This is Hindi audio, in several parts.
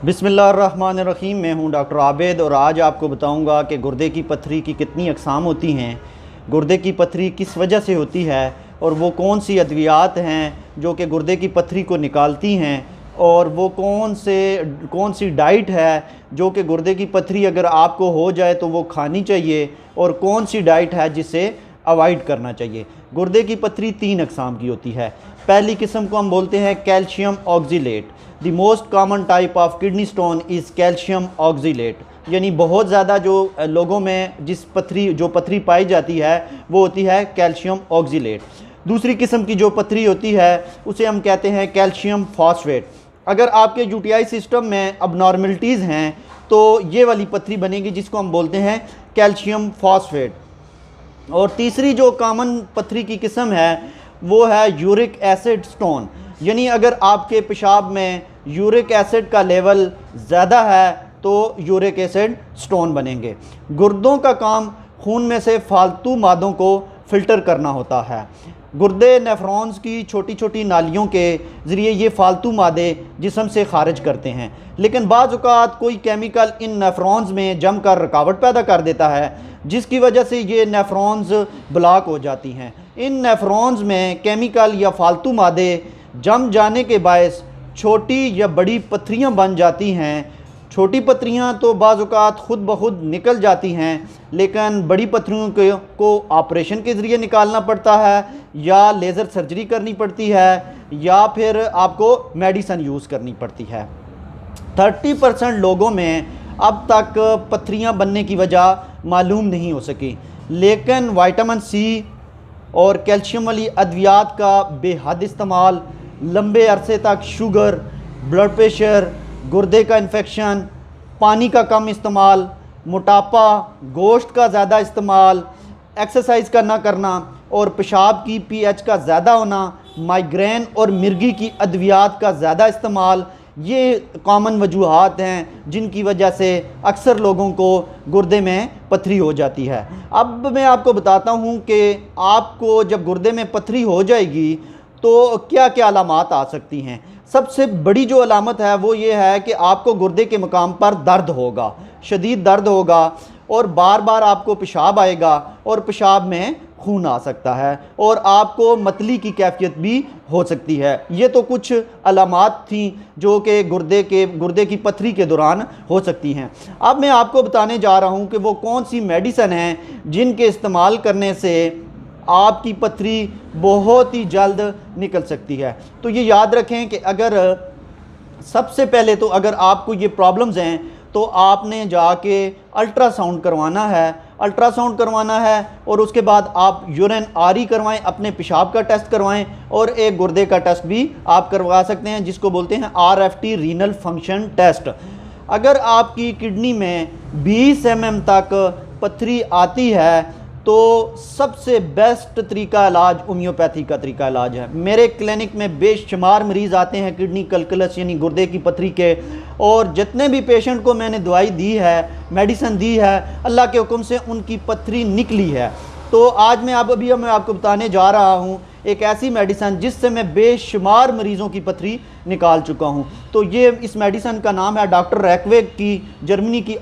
बिस्मिल्लाहिर्रहमानिर्रहीम। मैं हूं डॉक्टर आबिद और आज आपको बताऊंगा कि गुर्दे की पत्थरी की कितनी अक़साम होती हैं, गुर्दे की पत्थरी किस वजह से होती है और वो कौन सी अद्वियात हैं जो कि गुर्दे की पत्थरी को निकालती हैं, और वो कौन सी डाइट है जो कि गुर्दे की पत्थरी अगर आपको हो जाए तो वो खानी चाहिए, और कौन सी डाइट है जिसे अवॉइड करना चाहिए। गुर्दे की पत्थरी 3 अक़साम की होती है। पहली किस्म को हम बोलते हैं calcium oxalate. The most common type of kidney stone is calcium oxalate, यानी बहुत ज़्यादा जो लोगों में जो पत्थरी पाई जाती है वो होती है कैल्शियम ऑक्सीलेट। दूसरी किस्म की जो पत्थरी होती है उसे हम कहते हैं कैल्शियम फॉस्फेट। अगर आपके यूटीआई सिस्टम में अबनॉर्मलिटीज़ हैं तो ये वाली पत्थरी बनेगी जिसको हम बोलते हैं कैल्शियम फॉस्फेट। और तीसरी जो कॉमन पत्थरी की किस्म है वो है यूरिक एसिड स्टोन, यानी अगर आपके पेशाब में यूरिक एसिड का लेवल ज़्यादा है तो यूरिक एसिड स्टोन बनेंगे। गुर्दों का काम खून में से फालतू मादों को फ़िल्टर करना होता है। गुर्दे नेफ्रॉन्स की छोटी छोटी नालियों के ज़रिए ये फालतू मादे जिस्म से खारिज करते हैं, लेकिन बाज़ औक़ात कोई केमिकल इन नेफ्रॉन्स में जम कर रुकावट पैदा कर देता है जिसकी वजह से ये नेफ्रॉन्स ब्लॉक हो जाती हैं। इन नेफ्रॉन्स में केमिकल या फालतू मादे जम जाने के बायस छोटी या बड़ी पत्थरियाँ बन जाती हैं। छोटी पत्थरियाँ तो बाज़ औक़ात ख़ुद ब खुद निकल जाती हैं, लेकिन बड़ी पत्थरियों को ऑपरेशन के ज़रिए निकालना पड़ता है, या लेज़र सर्जरी करनी पड़ती है, या फिर आपको मेडिसिन यूज़ करनी पड़ती है। 30% लोगों में अब तक पत्थरियाँ बनने की वजह मालूम नहीं हो सकी, लेकिन विटामिन सी और कैल्शियम वाली अद्वियात का बेहद इस्तेमाल, लंबे अरसे तक शुगर, ब्लड प्रेशर, गुर्दे का इन्फेक्शन, पानी का कम इस्तेमाल, मोटापा, गोश्त का ज़्यादा इस्तेमाल, एक्सरसाइज का ना करना और पेशाब की पीएच का ज़्यादा होना, माइग्रेन और मिर्गी की अद्वियात का ज़्यादा इस्तेमाल, ये कॉमन वजूहात हैं जिनकी वजह से अक्सर लोगों को गुर्दे में पत्थरी हो जाती है। अब मैं आपको बताता हूँ कि आपको जब गुर्दे में पत्थरी हो जाएगी तो क्या क्या अलामात आ सकती हैं। सबसे बड़ी जो अलामत है वो ये है कि आपको गुर्दे के मकाम पर दर्द होगा, शदीद दर्द होगा, और बार बार आपको पेशाब आएगा और पेशाब में खून आ सकता है, और आपको मतली की कैफियत भी हो सकती है। ये तो कुछ अलामात थी जो कि गुर्दे की पत्थरी के दौरान हो सकती हैं। अब मैं आपको बताने जा रहा हूँ कि वो कौन सी मेडिसिन हैं जिनके इस्तेमाल करने से आपकी पत्थरी बहुत ही जल्द निकल सकती है। तो ये याद रखें कि सबसे पहले तो अगर आपको ये प्रॉब्लम्स हैं तो आपने जाके अल्ट्रासाउंड करवाना है, और उसके बाद आप यूरिन आरी करवाएं, अपने पेशाब का टेस्ट करवाएं, और एक गुर्दे का टेस्ट भी आप करवा सकते हैं जिसको बोलते हैं RFT रीनल फंक्शन टेस्ट। अगर आपकी किडनी में 20 mm तक पत्थरी आती है तो सबसे बेस्ट तरीका इलाज होम्योपैथी का तरीका इलाज है। मेरे क्लिनिक में बेशुमार मरीज़ आते हैं किडनी कलकलस यानी गुर्दे की पत्थरी के, और जितने भी पेशेंट को मैंने दवाई दी है, मेडिसिन दी है, अल्लाह के हुक्म से उनकी पत्थरी निकली है। तो आज मैं आपको बताने जा रहा हूँ एक ऐसी मेडिसिन जिससे मैं बेशुमार मरीज़ों की पत्थरी निकाल चुका हूँ। तो ये इस मेडिसिन का नाम है डॉक्टर रैकवेग की, जर्मनी की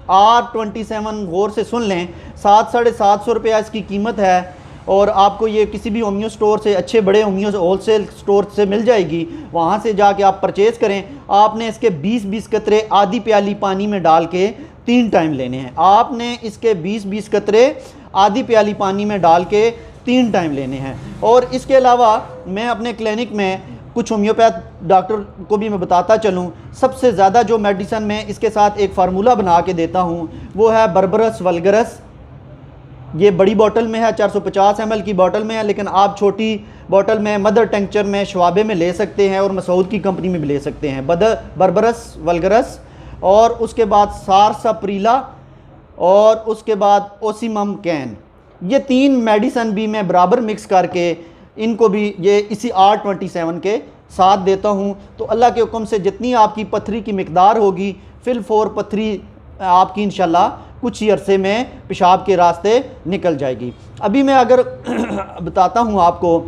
R27 गौर से सुन लें। 700-750 रुपया इसकी कीमत है, और आपको ये किसी भी होम्यो स्टोर से, अच्छे बड़े होम्यो होलसेल स्टोर से मिल जाएगी। वहाँ से जाके आप परचेज़ करें। आपने इसके 20-20 कतरे आधी प्याली पानी में डाल के 3 टाइम लेने हैं। आपने इसके 20-20 कतरे आधी प्याली पानी में डाल के 3 टाइम लेने हैं। और इसके अलावा मैं अपने क्लिनिक में कुछ होम्योपैथ डॉक्टर को भी मैं बताता चलूँ। सबसे ज़्यादा जो मेडिसिन मैं इसके साथ एक फार्मूला बना के देता हूँ वो है बर्बरस वल्गरस। ये बड़ी बोतल में है, 450 ml की बोतल में है, लेकिन आप छोटी बोतल में मदर टेंक्चर में शवाबे में ले सकते हैं, और मसूद की कंपनी में भी ले सकते हैं। बर्बरस वल्गरस, और उसके बाद सारसाप्रीला, और उसके बाद ओसीमम कैन। ये 3 मेडिसिन भी मैं बराबर मिक्स करके इनको भी ये इसी R27 के साथ देता हूँ। तो अल्लाह के हुक्म से जितनी आपकी पत्थरी की मिकदार होगी, फिल 4 पत्थरी आपकी इंशाल्लाह कुछ ही अरसे में पेशाब के रास्ते निकल जाएगी। अभी मैं अगर बताता हूँ आपको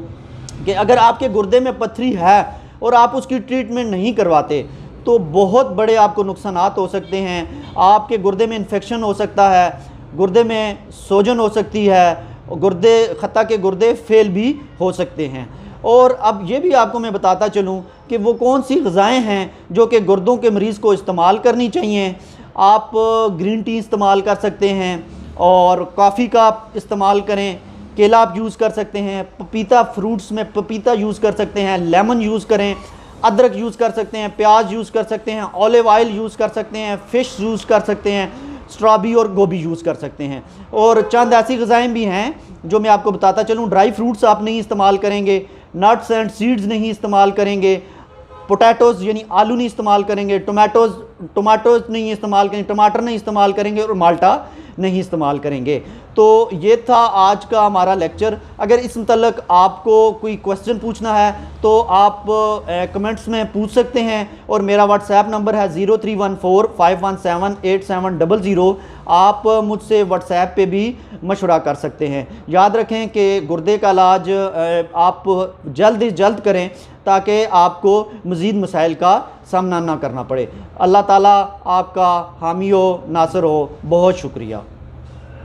कि अगर आपके गुर्दे में पत्थरी है और आप उसकी ट्रीटमेंट नहीं करवाते तो बहुत बड़े आपको नुकसानात हो सकते हैं। आपके गुर्दे में इन्फेक्शन हो सकता है, गुर्दे में सोजन हो सकती है, गुर्दे खता के गुर्दे फेल भी हो सकते हैं। और अब ये भी आपको मैं बताता चलूँ कि वो कौन सी ग़िज़ाएँ हैं जो कि गुर्दों के मरीज़ को इस्तेमाल करनी चाहिए। आप ग्रीन टी इस्तेमाल कर सकते हैं और कॉफ़ी का इस्तेमाल करें, केला आप यूज़ कर सकते हैं, पपीता फ्रूट्स में पपीता यूज़ कर सकते हैं, लेमन यूज़ करें, अदरक यूज़ कर सकते हैं, प्याज यूज़ कर सकते हैं, ऑलिव ऑयल यूज़ कर सकते हैं, फ़िश यूज़ कर सकते हैं, स्ट्रॉबेरी और गोभी यूज़ कर सकते हैं। और चंद ऐसी ग़िज़ाएँ भी हैं जो मैं आपको बताता चलूँ। ड्राई फ्रूट्स आप नहीं इस्तेमाल करेंगे, नट्स एंड सीड्स नहीं इस्तेमाल करेंगे, पोटैटोज़ यानी आलू नहीं इस्तेमाल करेंगे, टमाटोज़ नहीं इस्तेमाल करेंगे, टमाटर नहीं इस्तेमाल करेंगे और माल्टा नहीं इस्तेमाल करेंगे। तो ये था आज का हमारा लेक्चर। अगर इस मतलब आपको कोई क्वेश्चन पूछना है तो आप कमेंट्स में पूछ सकते हैं और मेरा व्हाट्सएप नंबर है 0314517870। आप मुझसे व्हाट्सएप पे भी मशवरा कर सकते हैं। याद रखें कि गुर्दे का इलाज आप जल्द से जल्द करें ताकि आपको मज़ीद मसाइल का सामना ना करना पड़े। अल्लाह ताला आपका हामी हो, नासर हो। बहुत शुक्रिया।